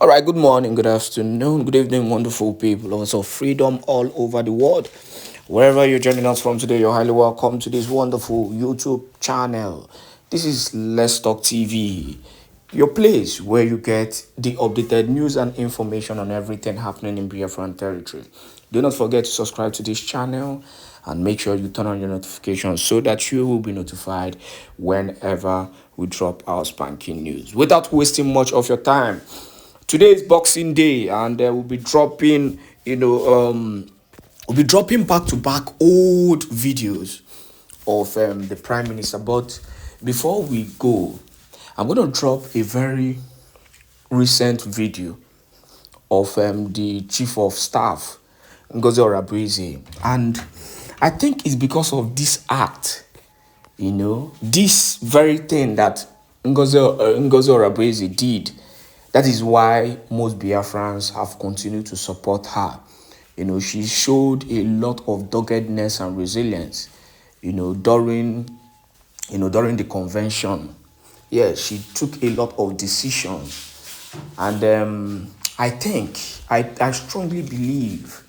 All right, good morning, good afternoon, good evening, wonderful people, lovers of freedom all over the world. Wherever you're joining us from today, you're highly welcome to this wonderful YouTube channel. This is Let's Talk TV, your place where you get the updated news and information on everything happening in Biafran territory. Do not forget to subscribe to this channel and make sure you turn on your notifications so that you will be notified whenever we drop our spanking news. Without wasting much of your time, today is Boxing Day, and we'll be dropping, we'll be dropping back to back old videos of the Prime Minister. But before we go, I'm going to drop a very recent video of the Chief of Staff, Ngozi Orabueze, and I think it's because of this act, this very thing that Ngozi Orabueze did. That is why most Biafrans have continued to support her. She showed a lot of doggedness and resilience, during the convention. Yes, she took a lot of decisions. And I strongly believe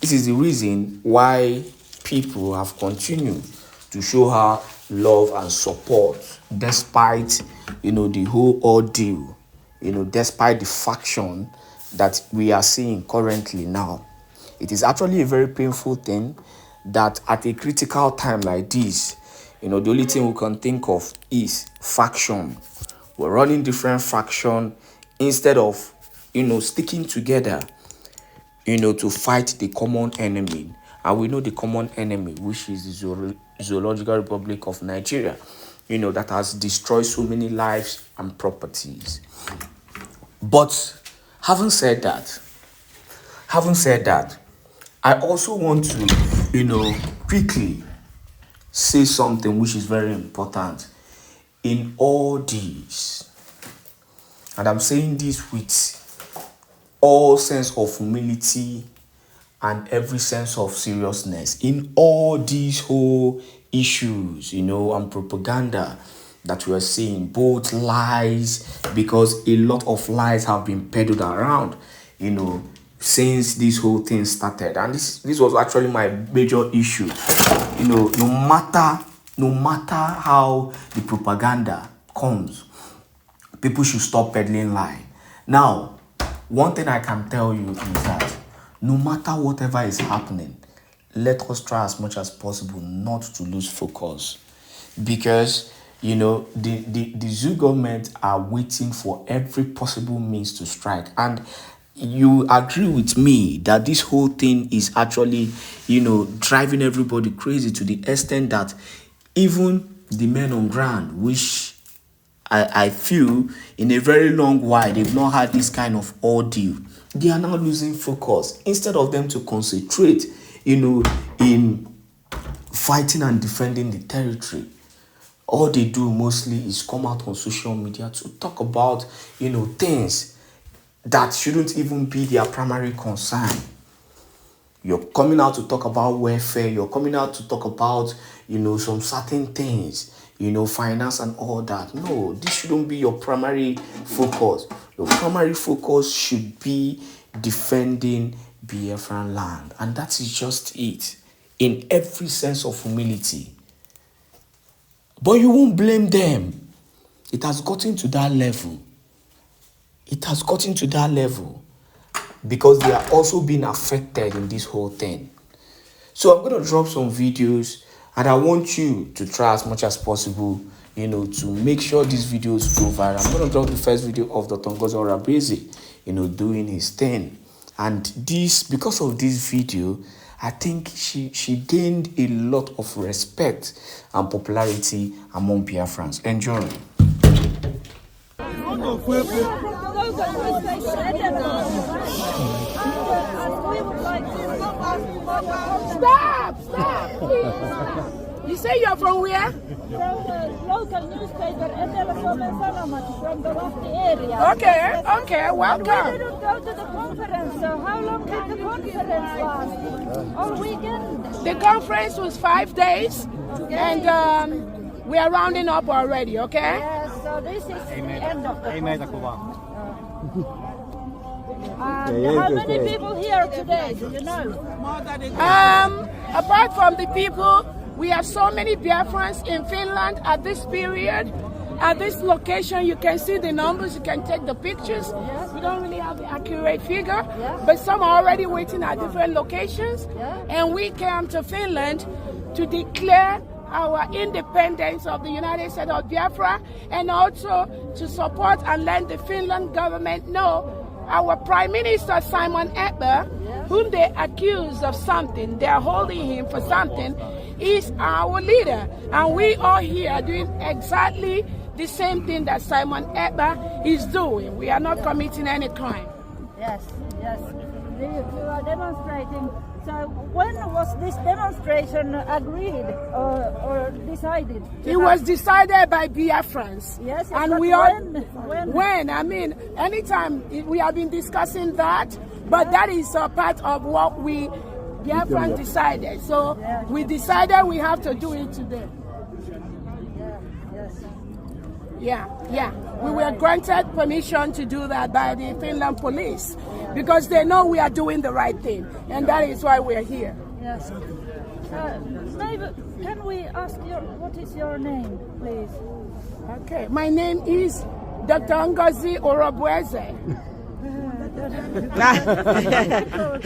this is the reason why people have continued to show her love and support despite, the whole ordeal. Despite the faction that we are seeing currently now. It is actually a very painful thing that at a critical time like this, the only thing we can think of is faction. We're running different faction instead of, sticking together, to fight the common enemy. And we know the common enemy, which is the Zoological Republic of Nigeria, that has destroyed so many lives and properties. But having said that, I also want to, quickly say something which is very important in all these. And I'm saying this with all sense of humility and every sense of seriousness. In all these whole issues, and propaganda that we are seeing, both lies, because a lot of lies have been peddled around, since this whole thing started. And this was actually my major issue. No matter how the propaganda comes, people should stop peddling lie. Now, one thing I can tell you is that no matter whatever is happening, let us try as much as possible not to lose focus, because the zoo government are waiting for every possible means to strike. And you agree with me that this whole thing is actually, driving everybody crazy to the extent that even the men on ground, which I feel in a very long while they've not had this kind of ordeal, they are now losing focus. Instead of them to concentrate, in fighting and defending the territory, all they do mostly is come out on social media to talk about, things that shouldn't even be their primary concern. You're coming out to talk about welfare. You're coming out to talk about, some certain things, finance and all that. No, this shouldn't be your primary focus. Your primary focus should be defending Biafran land. And that is just it, in every sense of humility. But you won't blame them. It has gotten to that level. Because they are also being affected in this whole thing. So I'm going to drop some videos, and I want you to try as much as possible, to make sure these videos go viral. I'm going to drop the first video of Dr. Ngozi Orabueze, doing his thing. And because of this video, I think she gained a lot of respect and popularity among Biafrans. Enjoy. Stop! You say you're from where? From the local newspaper, from the Wafti area. Okay, welcome. We didn't go to the conference, so how long did the conference last? All weekend? The conference was 5 days, and we are rounding up already, okay? Yes, so this is the end of the conference. How many people here today? Do you know? Apart from the people, we have so many Biafrans in Finland at this period. At this location, you can see the numbers, you can take the pictures. Yes. We don't really have the accurate figure, Yes. but some are already waiting at different locations. Yeah. And we came to Finland to declare our independence of the United States of Biafra, and also to support and let the Finland government know our Prime Minister Simon Èkpá, whom they accuse of something, they're holding him for something, is our leader. And we are here doing exactly the same thing that Simon Èkpá is doing. We are not committing any crime. Yes, yes. You are demonstrating. So when was this demonstration agreed or decided? It was decided by Biafrans. Yes, and but we are when? I mean, anytime we have been discussing that, but that is a part of what we Biafrans decided. So we decided we have to do it today. Yeah. We were granted permission to do that by the Finland police because they know we are doing the right thing, and that is why we are here. Yes. Maybe can we ask what is your name, please? Okay, my name is Dr. Ngozi Orobweze.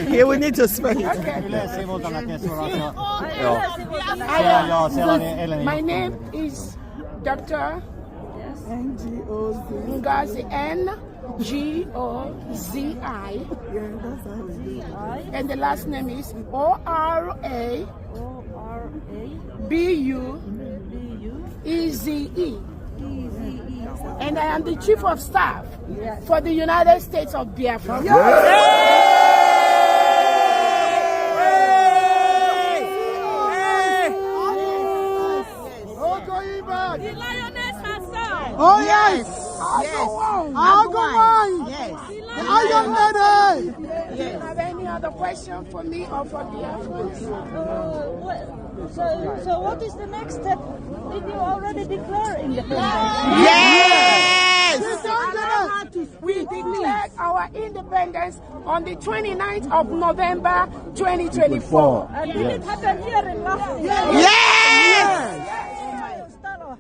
Yeah, we need to spell it. My name is Dr. Ngozi, N-G-O-Z-I, and the last name is O-R-A-B-U-E-Z-E. And I am the Chief of Staff for the United States of Biafra. The lioness has sung. Oh yes! I'll go on! Yes. The Iron Lady! Do you have any other question for me or for Biafra? So what is the next step? Did you already declare independence? Yes! We declared our independence on the 29th of November 2024. And did it happen here in Lahti? Yes!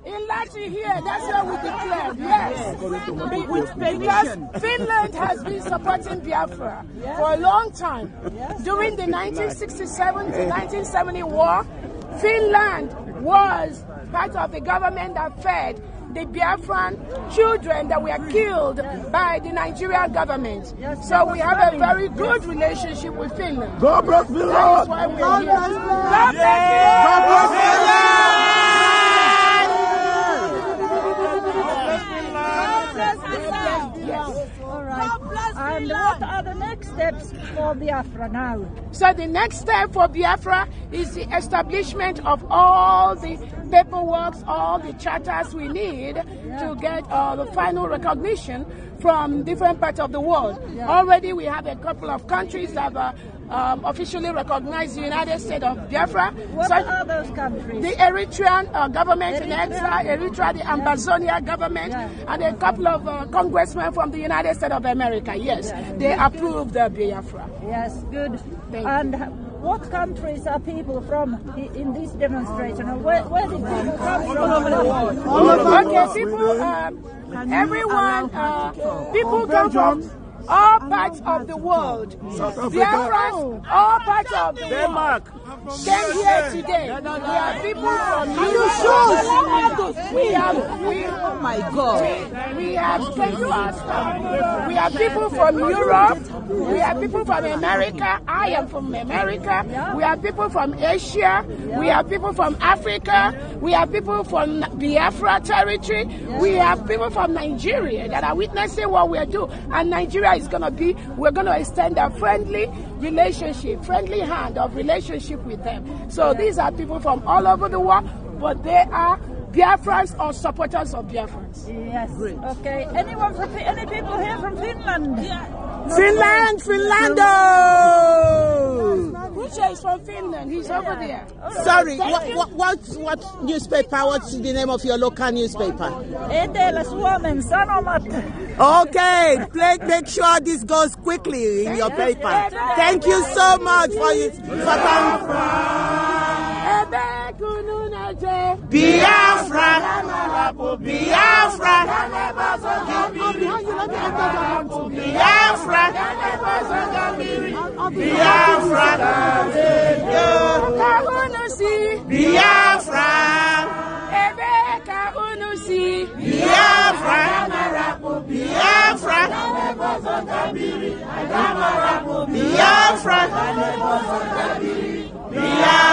In Lahti here, that's where we declared, yes. Because Finland has been supporting Biafra for a long time. During the 1967 to 1970 war, Finland was part of the government that fed the Biafran children that were killed by the Nigerian government. So we have a very good relationship with Finland. God bless Finland! That is why we are here. God bless All right. And what are the next steps for Biafra now? So the next step for Biafra is the establishment of all the paperwork, all the charters we need to get the final recognition from different parts of the world. Already we have a couple of countries that have officially recognized the United States of Biafra. What are those countries? The Eritrean government in exile, Eritrea, the Ambazonia government, and a couple of congressmen from the United States of America. Yes, they approved Biafra. Yes, good. Thank And what countries are people from in this demonstration? And where did people come from? Okay, people, everyone, people come from all parts of the world. Biafrans, all parts of the world came here today. We have people from Oh my God. We have people from Europe. We have people from America. I am from America. We have people from Asia. We have people from Africa. We have people from Biafra territory. We have people from Nigeria that are witnessing what we are doing. And Nigeria is going to be, we're going to extend a friendly relationship, friendly hand of relationship with them. So these are people from all over the world, but they are Biafrans or supporters of Biafrans. Yes. Okay. Any people here from Finland? Finland! Finlando! Uche is from Finland. He's over there. Sorry, what newspaper? What's the name of your local newspaper? Etelä-Suomen Sanomat. Okay, make sure this goes quickly in your paper. Thank you so much for it. Biafra, Biafra, Biafra, Biafra, Biafra, Biafra, Biafra, Biafra,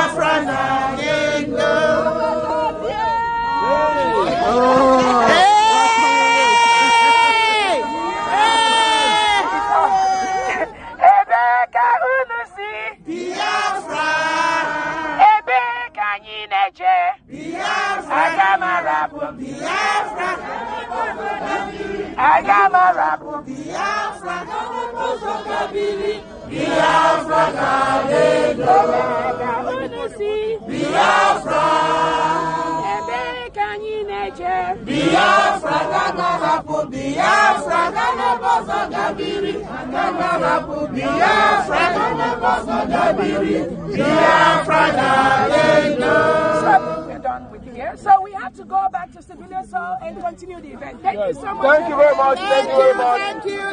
We're done with here. So we have to go back to civilian soil and continue the event. Thank you so much. Thank you very much. Thank you very much.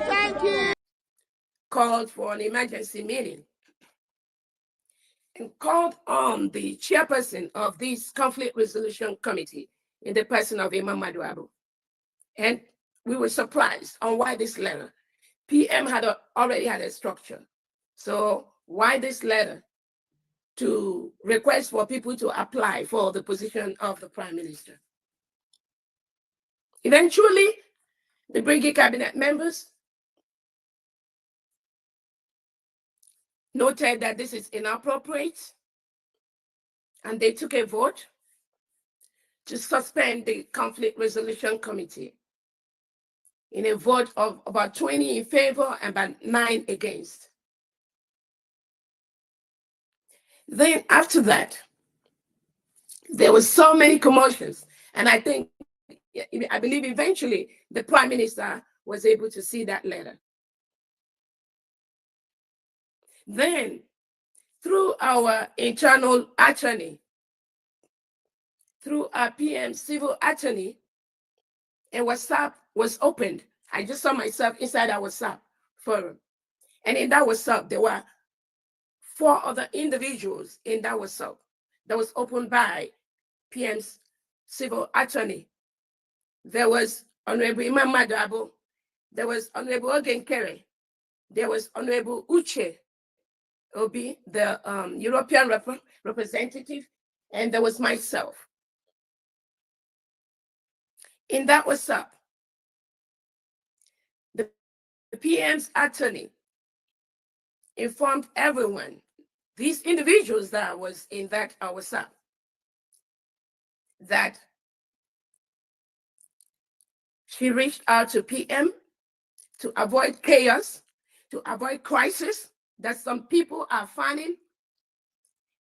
Thank you. Called for an emergency meeting and called on the chairperson of this conflict resolution committee in the person of Imam Maduabu. And we were surprised on why this letter. PM had already had a structure. So why this letter to request for people to apply for the position of the prime minister? Eventually, the brigade cabinet members noted that this is inappropriate, and they took a vote to suspend the conflict resolution committee in a vote of about 20 in favor and about 9 against. Then after that, there was so many commotions, and I believe eventually the prime minister was able to see that letter. Then, through our internal attorney, through our PM civil attorney, a WhatsApp was opened. I just saw myself inside our WhatsApp forum. And in that WhatsApp, there were 4 other individuals in that WhatsApp that was opened by PM's civil attorney. There was Honorable Imam Madabo, there was Honorable Ogenkere, there was Honorable Uche Obi, the European representative, and there was myself. In that WhatsApp, the PM's attorney informed everyone, these individuals that was in that WhatsApp, that she reached out to PM to avoid chaos, to avoid crisis that some people are finding.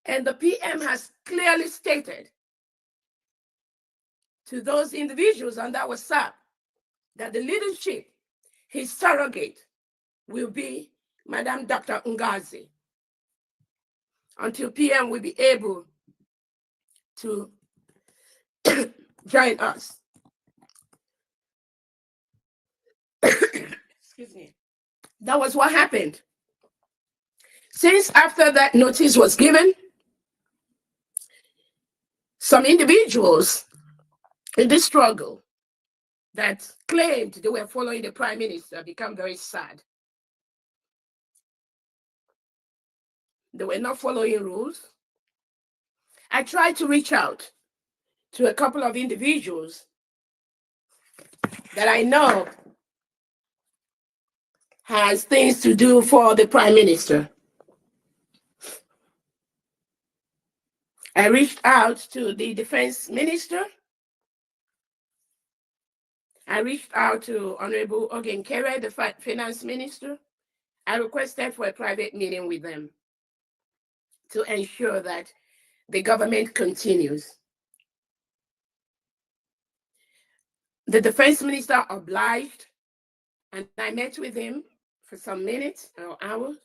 And the PM has clearly stated to those individuals on that WhatsApp that the leadership, his surrogate, will be Madam Dr. Ngazi, until PM will be able to join us. Excuse me. That was what happened. Since after that notice was given, some individuals in this struggle that claimed they were following the prime minister became very sad. They were not following rules. I tried to reach out to a couple of individuals that I know has things to do for the prime minister. I reached out to the defense minister. I reached out to Honorable Ogenkere, the finance minister. I requested for a private meeting with them. to ensure that the government continues. The defense minister obliged, and I met with him for some minutes or hours.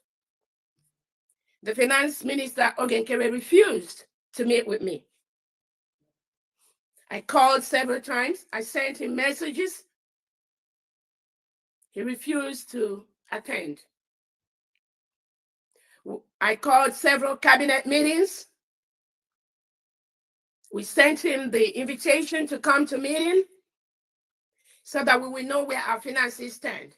The finance minister, Ogenkere, refused to meet with me. I called several times. I sent him messages. He refused to attend. I called several cabinet meetings. We sent him the invitation to come to meeting so that we will know where our finances stand.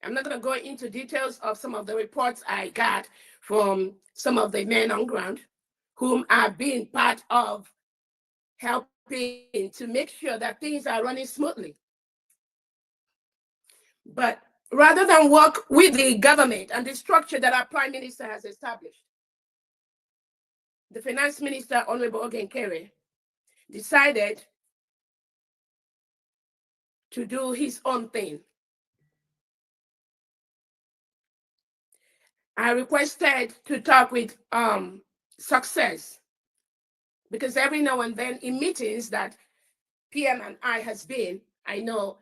I'm not going to go into details of some of the reports I got from some of the men on ground whom I've been part of helping to make sure that things are running smoothly. But rather than work with the government and the structure that our prime minister has established, the finance minister, Honorable Ogenkere, decided to do his own thing. I requested to talk with Success, because every now and then in meetings that PM and I has been, I know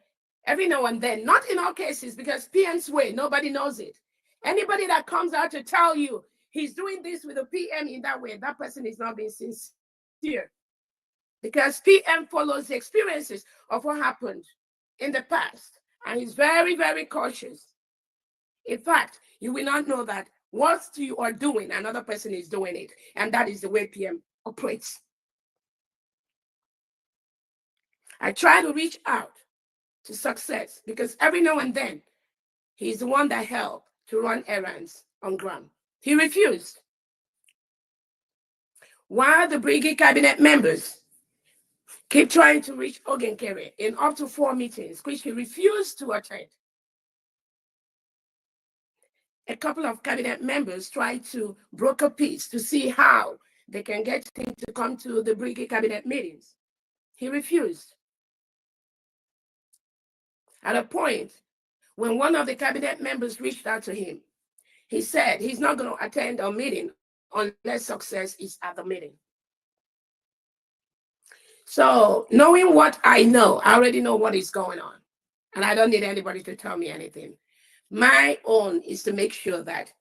every now and then, not in all cases, because PM's way, nobody knows it. Anybody that comes out to tell you he's doing this with a PM in that way, that person is not being sincere. Because PM follows the experiences of what happened in the past, and he's very, very cautious. In fact, you will not know that what you are doing, another person is doing it, and that is the way PM operates. I try to reach out to Success because every now and then he's the one that helped to run errands on ground. He refused. While the brigade cabinet members keep trying to reach Ogenkere in up to 4 meetings, which he refused to attend. A couple of cabinet members tried to broker peace to see how they can get him to come to the brigade cabinet meetings. He refused. At a point, when one of the cabinet members reached out to him, he said he's not going to attend a meeting unless Success is at the meeting. So knowing what I know, I already know what is going on, and I don't need anybody to tell me anything. My own is to make sure that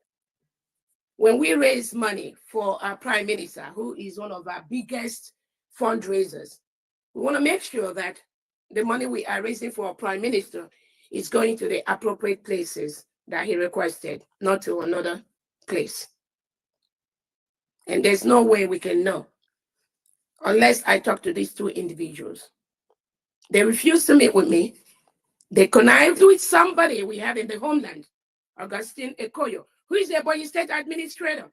when we raise money for our prime minister, who is one of our biggest fundraisers, we want to make sure that the money we are raising for our prime minister is going to the appropriate places that he requested, not to another place. And there's no way we can know unless I talk to these two individuals. They refused to meet with me. They connived with somebody we have in the homeland, Augustine Ekoyo, who is the Ebonyi State Administrator.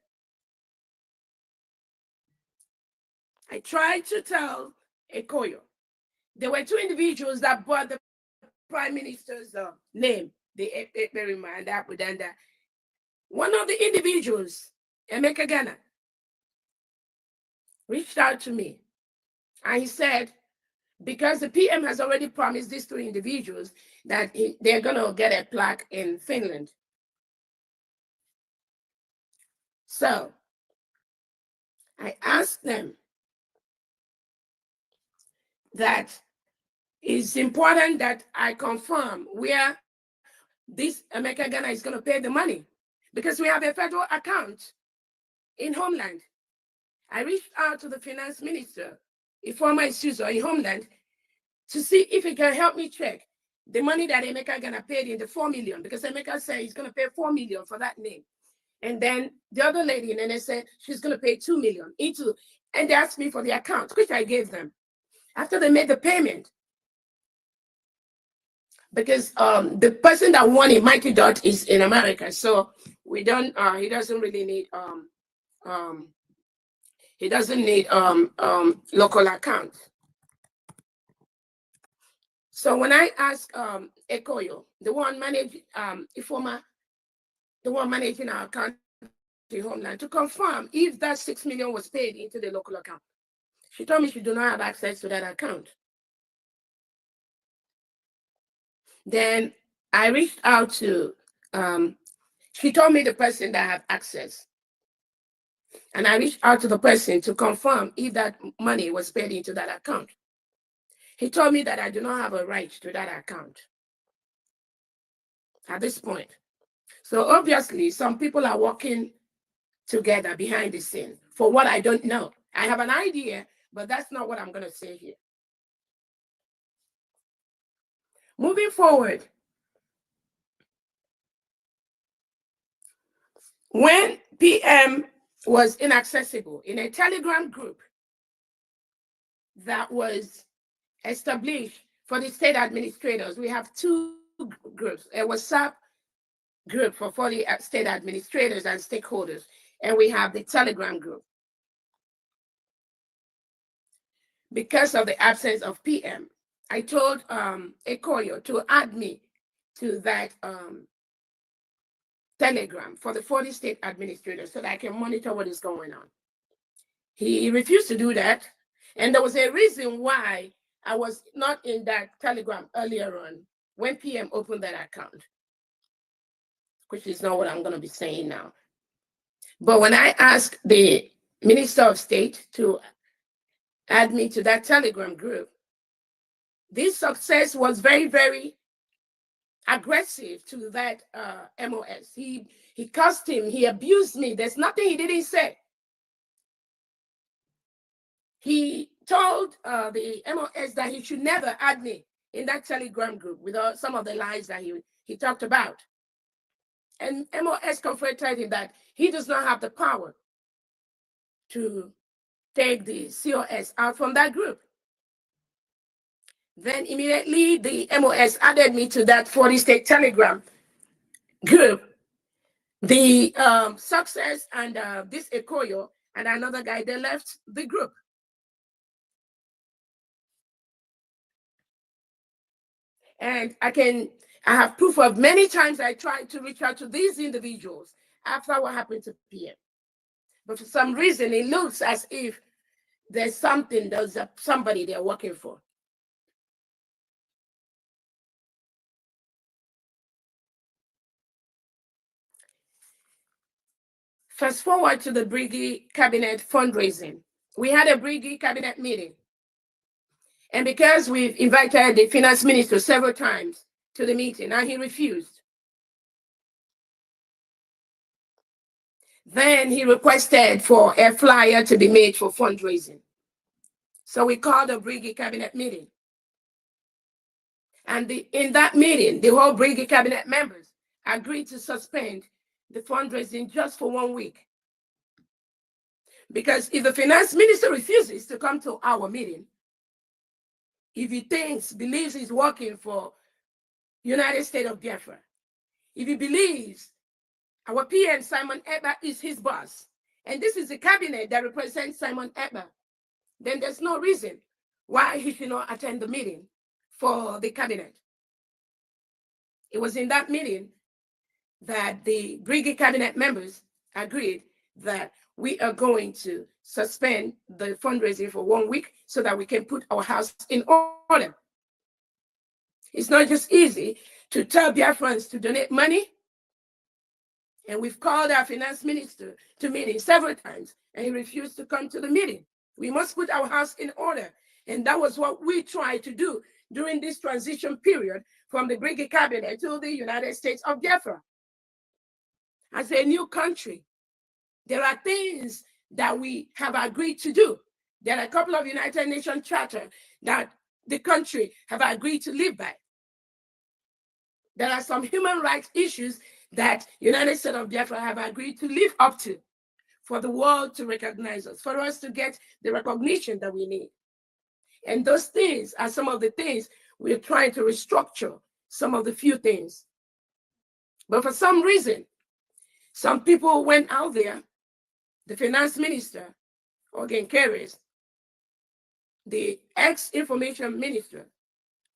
I tried to tell Ekoyo. There were two individuals that bought the Prime Minister's name, the Ekpá and Apudanda. One of the individuals, Emeka Ghana, reached out to me, and he said, because the PM has already promised these two individuals that they're going to get a plaque in Finland. So I asked them that it's important that I confirm where this Emeka Ghana is going to pay the money, because we have a federal account in Homeland. I reached out to the finance minister, a former Isuzo in Homeland, to see if he can help me check the money that Emeka Ghana paid in the 4 million, because Emeka said he's going to pay 4 million for that name. And then the other lady in NS said she's going to pay 2 million into, and they asked me for the account, which I gave them. After they made the payment, because the person that won in Mighty Dot is in America, so we don't. He doesn't really need local account. So when I asked Ekoyo, the one managing our account in Homeland, to confirm if that 6 million was paid into the local account, she told me she do not have access to that account. Then I reached out to, she told me the person that have access. And I reached out to the person to confirm if that money was paid into that account. He told me that I do not have a right to that account at this point. So obviously, some people are working together behind the scene for what I don't know. I have an idea, but that's not what I'm going to say here. Moving forward, when PM was inaccessible in a Telegram group that was established for the state administrators, we have two groups, a WhatsApp group for the state administrators and stakeholders, and we have the Telegram group. Because of the absence of PM, I told Èkpá to add me to that Telegram for the 40 state administrators so that I can monitor what is going on. He refused to do that. And there was a reason why I was not in that Telegram earlier on when PM opened that account, which is not what I'm going to be saying now. But when I asked the Minister of State to add me to that Telegram group, this success was very, very aggressive to that MOS. He cussed him, he abused me. There's nothing he didn't say. He told the MOS that he should never add me in that Telegram group with some of the lies that he talked about. And MOS confronted him that he does not have the power to take the COS out from that group. Then immediately the MOS added me to that 40 state Telegram group. The success and this Èkpá and another guy, they left the group. And I have proof of many times I tried to reach out to these individuals after what happened to PM. But for some reason, it looks as if there's somebody they're working for. Fast forward to the Briggy Cabinet fundraising. We had a Briggy Cabinet meeting. And because we've invited the finance minister several times to the meeting, and he refused. Then he requested for a flyer to be made for fundraising. So we called a Briggy Cabinet meeting. And in that meeting, the whole Briggy Cabinet members agreed to suspend the fundraising just for 1 week. Because if the finance minister refuses to come to our meeting, if he believes he's working for United States of Biafra, if he believes our PM, Simon Èkpá, is his boss, and this is the cabinet that represents Simon Èkpá, then there's no reason why he should not attend the meeting for the cabinet. It was in that meeting that the Briggy Cabinet members agreed that we are going to suspend the fundraising for 1 week so that we can put our house in order. It's not just easy to tell Biafrans to donate money. And we've called our finance minister to meeting several times, and he refused to come to the meeting. We must put our house in order. And that was what we tried to do during this transition period from the Briggy Cabinet to the United States of Biafra. As a new country, there are things that we have agreed to do. There are a couple of United Nations charters that the country have agreed to live by. There are some human rights issues that United States of Biafra have agreed to live up to for the world to recognize us, for us to get the recognition that we need. And those things are some of the things we're trying to restructure, some of the few things. But for some reason, some people went out there, the finance minister, Ogen Keres, the ex-information minister,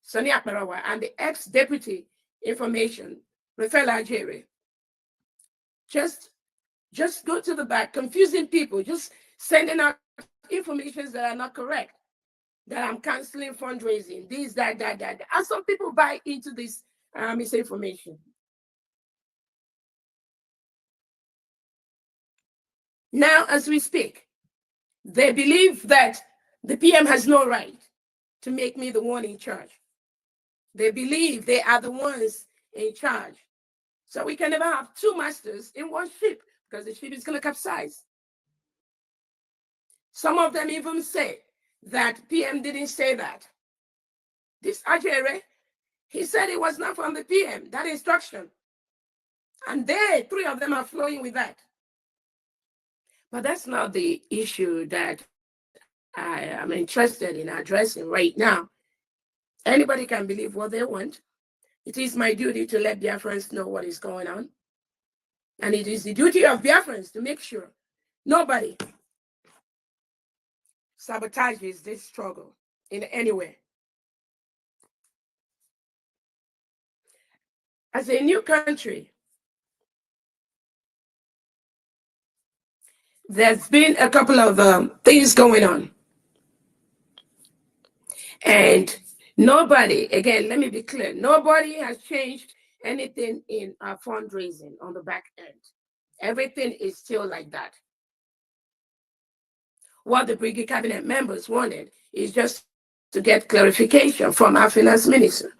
Sonia Parawa, and the ex-deputy information, Rafael Ajere, just go to the back, confusing people, just sending out information that are not correct, that I'm canceling fundraising, this, that. And some people buy into this misinformation. Now, as we speak, they believe that the PM has no right to make me the one in charge. They believe they are the ones in charge. So we can never have two masters in one ship because the ship is going to capsize. Some of them even say that PM didn't say that. This Ajere, he said it was not from the PM, that instruction. And they, three of them are flowing with that. But that's not the issue that I am interested in addressing right now. Anybody can believe what they want. It is my duty to let Biafrans know what is going on. And it is the duty of Biafrans to make sure nobody sabotages this struggle in any way. As a new country, there's been a couple of things going on. And nobody, again, let me be clear, nobody has changed anything in our fundraising on the back end. Everything is still like that. What the Brigade Cabinet members wanted is just to get clarification from our finance minister.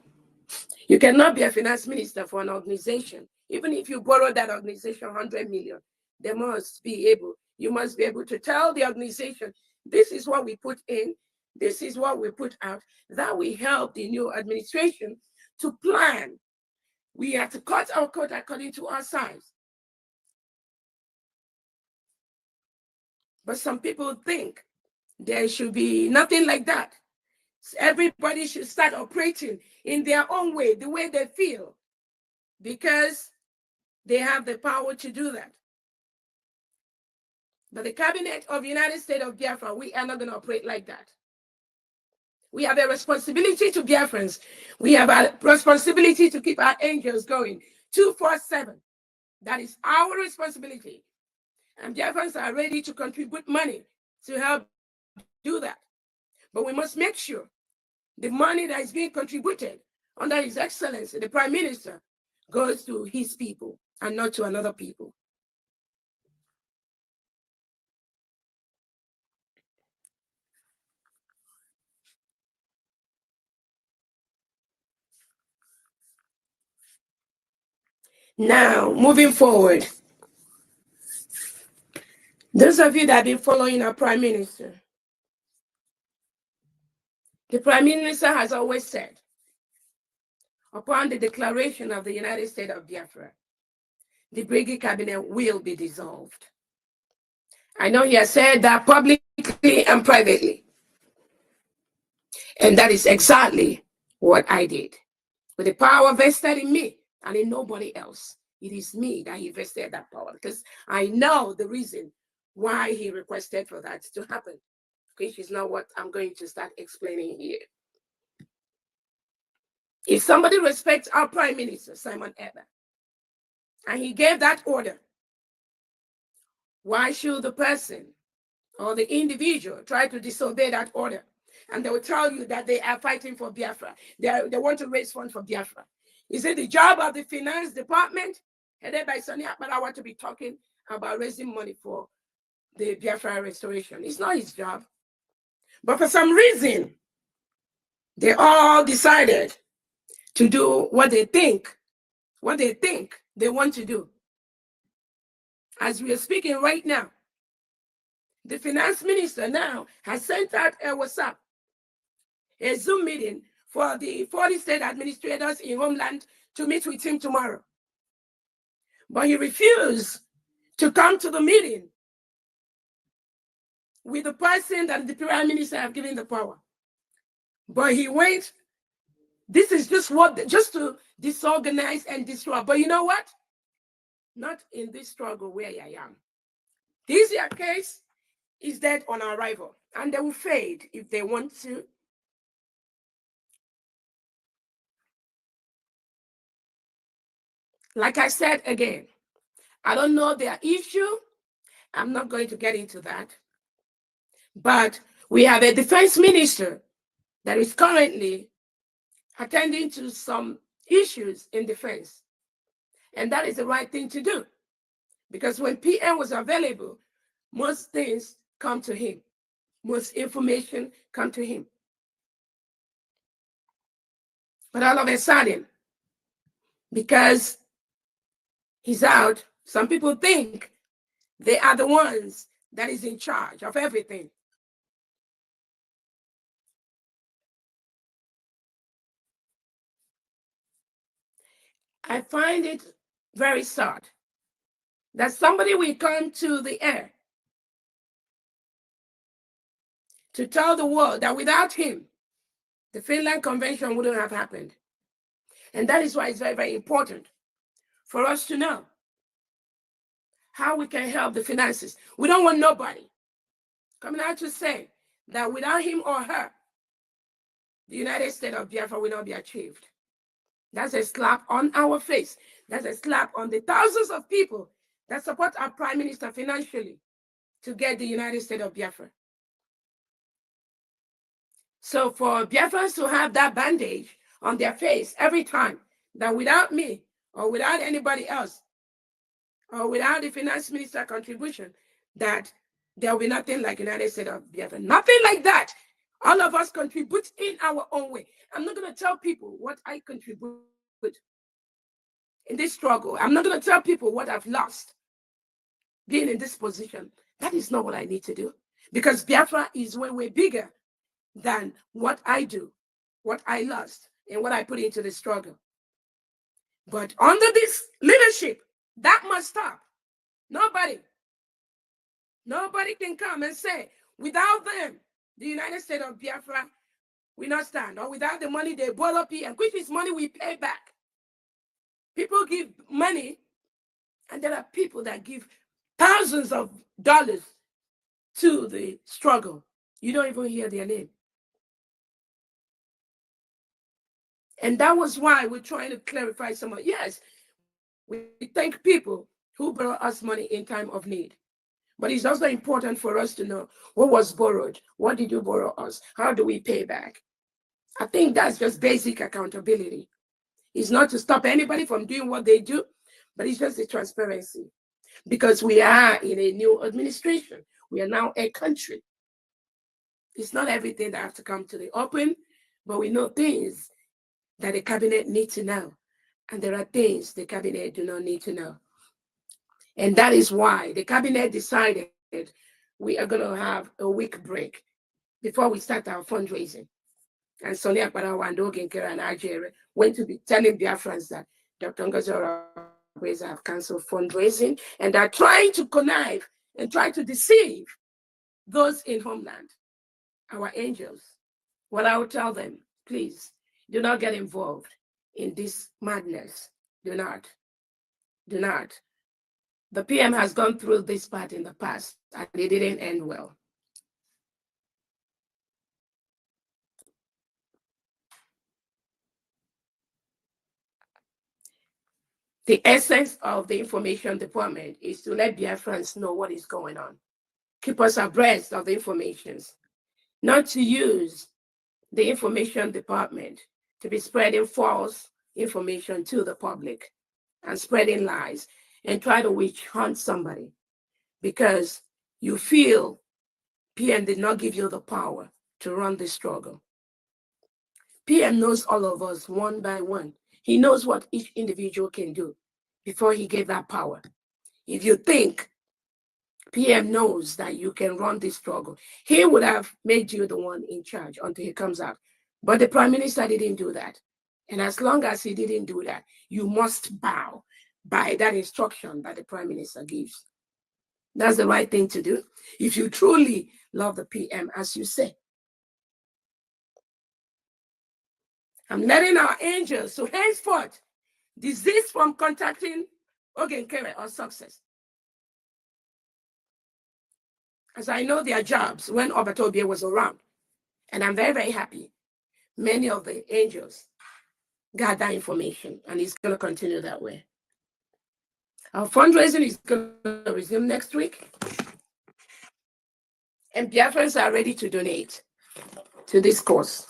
You cannot be a finance minister for an organization. Even if you borrow that organization 100 million, you must be able to tell the organization, this is what we put in, this is what we put out. That will help the new administration to plan. We have to cut our coat according to our size. But some people think there should be nothing like that. Everybody should start operating in their own way, the way they feel, because they have the power to do that. But the cabinet of the United States of Biafra, we are not going to operate like that. We have a responsibility to Biafrans. We have a responsibility to keep our angels going 24/7. That is our responsibility. And Biafrans are ready to contribute money to help do that. But we must make sure the money that is being contributed under His Excellency, the Prime Minister, goes to his people and not to another people. Now, moving forward, those of you that have been following our Prime Minister, the Prime Minister has always said, upon the declaration of the United States of Biafra, the Brigade Cabinet will be dissolved. I know he has said that publicly and privately. And that is exactly what I did. With the power vested in me and in nobody else. It is me that he vested that power, because I know the reason why he requested for that to happen, which is not what I'm going to start explaining here. If somebody respects our Prime Minister, Simon Ekpá, and he gave that order, why should the person or the individual try to disobey that order? And they will tell you that they are fighting for Biafra. They want to raise funds for Biafra. Is it the job of the finance department, headed by Sonny Akparawa, to be talking about raising money for the Biafra restoration? It's not his job. But for some reason, they all decided to do what they think they want to do. As we are speaking right now, the finance minister now has sent out a WhatsApp, a Zoom meeting for the 40 state administrators in Homeland to meet with him tomorrow. But he refused to come to the meeting with the person that the Prime Minister have given the power. But he went, this is just to disorganize and destroy. But you know what? Not in this struggle where I am. This year case is dead on arrival, and they will fade if they want to. Like I said again, I don't know their issue. I'm not going to get into that. But we have a defense minister that is currently attending to some issues in defense. And that is the right thing to do. Because when PM was available, most things come to him. Most information come to him. But all of a sudden, because he's out, some people think they are the ones that is in charge of everything. I find it very sad that somebody will come to the air to tell the world that without him, the Finland Convention wouldn't have happened. And that is why it's very, very important for us to know how we can help the finances. We don't want nobody coming out to say that without him or her, the United States of Biafra will not be achieved. That's a slap on our face. That's a slap on the thousands of people that support our prime minister financially to get the United States of Biafra. So for Biafrans to have that bandage on their face every time that without me or without anybody else or without the finance minister contribution, that there will be nothing like United States of Biafra. Nothing like that. All of us contribute in our own way. I'm not going to tell people what I contribute in this struggle. I'm not going to tell people what I've lost being in this position. That is not what I need to do, because Biafra is way, way bigger than what I do, what I lost, and what I put into the struggle. But under this leadership, that must stop. Nobody can come and say, without them, the United States of Biafra will not stand, or without the money they borrow, and which is money we pay back. People give money, and there are people that give thousands of dollars to the struggle. You don't even hear their name. And that was why we're trying to clarify some of, yes, we thank people who brought us money in time of need. But it's also important for us to know what was borrowed. What did you borrow us? How do we pay back? I think that's just basic accountability. It's not to stop anybody from doing what they do, but it's just the transparency. Because we are in a new administration. We are now a country. It's not everything that has to come to the open, but we know things that the cabinet needs to know. And there are things the cabinet do not need to know. And that is why the cabinet decided we are going to have a week break before we start our fundraising. And Sonia Ekpá and Ogenkere and Ajere went to be telling Biafrans that Dr. Ngozi Oronigwe have canceled fundraising and are trying to connive and try to deceive those in homeland, our angels. Well, I will tell them, please, do not get involved in this madness. Do not. Do not. The PM has gone through this part in the past, and it didn't end well. The essence of the information department is to let Biafrans know what is going on. Keep us abreast of the information, not to use the information department to be spreading false information to the public and spreading lies and try to witch hunt somebody because you feel PM did not give you the power to run the struggle. PM knows all of us one by one. He knows what each individual can do before he gave that power. If you think PM knows that you can run this struggle, he would have made you the one in charge until he comes out. But the Prime Minister didn't do that. And as long as he didn't do that, you must bow by that instruction that the Prime Minister gives. That's the right thing to do if you truly love the PM, as you say. I'm letting our angels to henceforth desist from contacting Ogenkere or Success. As I know their jobs when Obatobie was around. And I'm very, very happy. Many of the angels got that information, and it's going to continue that way. Our fundraising is going to resume next week. And Biafrans are ready to donate to this cause.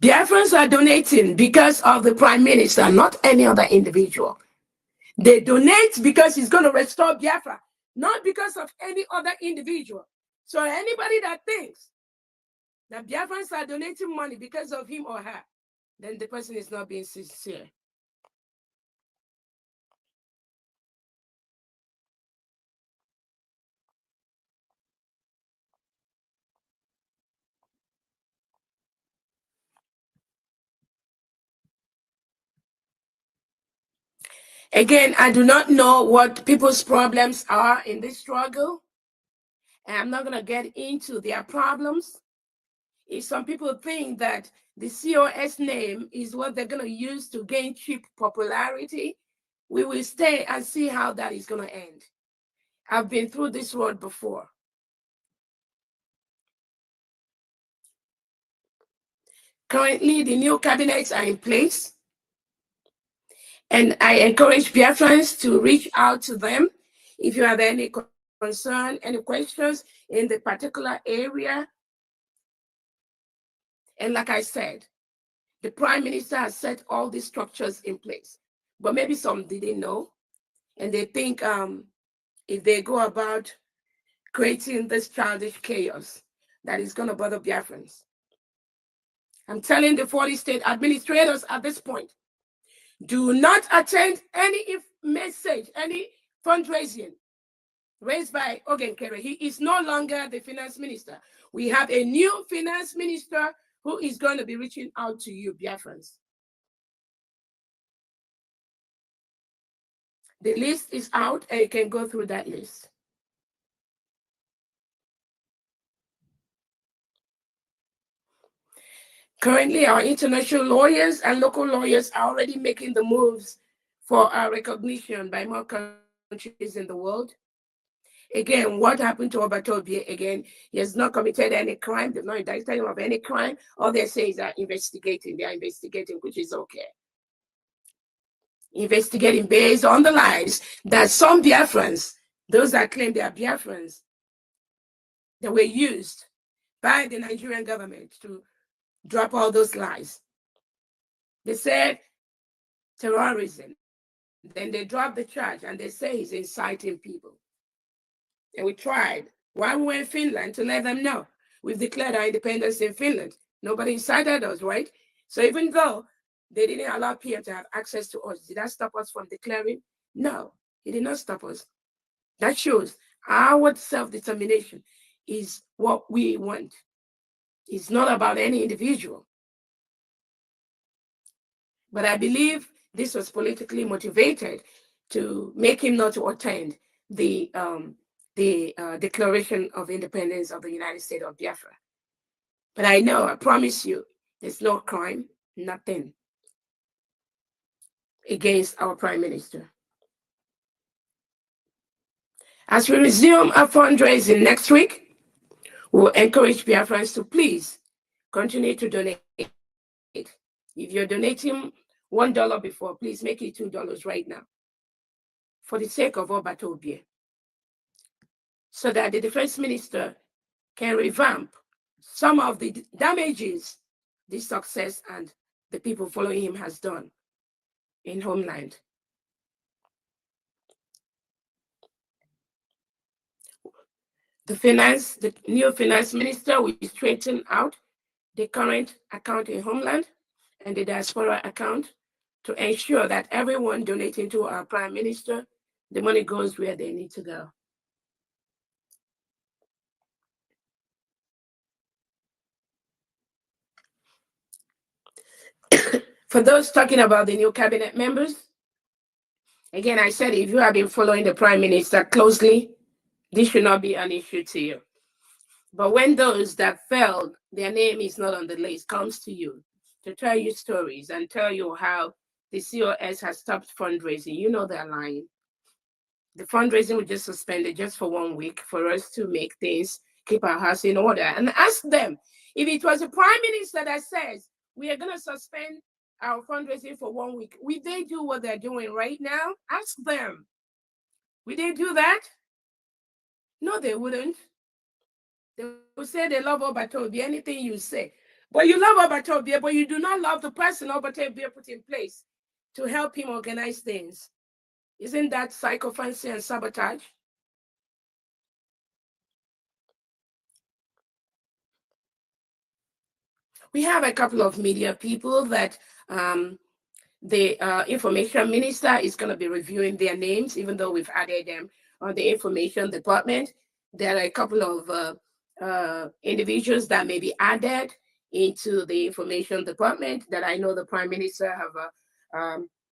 Biafrans are donating because of the Prime Minister, not any other individual. They donate because he's going to restore Biafra, not because of any other individual. So anybody that thinks that Biafrans are donating money because of him or her, then the person is not being sincere. Again, I do not know what people's problems are in this struggle. And I'm not going to get into their problems. If some people think that the COS name is what they're going to use to gain cheap popularity, we will stay and see how that is going to end. I've been through this road before. Currently, the new cabinets are in place. And I encourage Biafrans to reach out to them if you have any concern, any questions in the particular area. And like I said, the Prime Minister has set all these structures in place. But maybe some didn't know. And they think if they go about creating this childish chaos, that is going to bother Biafrans. I'm telling the 40 state administrators at this point, do not attend any message, any fundraising raised by Ogenkere. He is no longer the finance minister. We have a new finance minister who is going to be reaching out to you, Biafrans. The list is out and you can go through that list. Currently, our international lawyers and local lawyers are already making the moves for our recognition by more countries in the world. Again, what happened to Obatobie? Again, he has not committed any crime. They've not indicted him of any crime. All they say is that investigating. They are investigating, which is okay. Investigating based on the lies that some Biafrans, those that claim they are Biafrans, that were used by the Nigerian government to drop all those lies. They said terrorism. Then they dropped the charge and they say he's inciting people. And we tried while we were in Finland to let them know we've declared our independence in Finland. Nobody incited us, right? So even though they didn't allow PM to have access to us, did that stop us from declaring? No, it did not stop us. That shows our self-determination is what we want. It's not about any individual. But I believe this was politically motivated to make him not to attend the Declaration of Independence of the United States of Biafra. But I know, I promise you, there's no crime, nothing against our Prime Minister. As we resume our fundraising next week, we'll encourage Biafrans to please continue to donate. If you're donating $1 before, please make it $2 right now for the sake of Obatobie, so that the defense minister can revamp some of the damages this success and the people following him has done in homeland. The new finance minister will straighten out the current account in homeland and the diaspora account to ensure that everyone donating to our prime minister, the money goes where they need to go. For those talking about the new cabinet members, again, I said if you have been following the prime minister closely, this should not be an issue to you. But when those that failed, their name is not on the list, comes to you to tell you stories and tell you how the COS has stopped fundraising, you know they're lying. The fundraising was just suspended just for 1 week for us to make things, keep our house in order. And ask them, if it was the prime minister that says we are going to suspend our fundraising for 1 week, would they do what they're doing right now? Ask them. Would they do that? No, they wouldn't. They will say they love Obatobie, anything you say. But you love Obatobia, but you do not love the person Obatobia put in place to help him organize things. Isn't that sycophancy and sabotage? We have a couple of media people that the information minister is going to be reviewing their names, even though we've added them on the information department. There are a couple of individuals that may be added into the information department that I know the prime minister have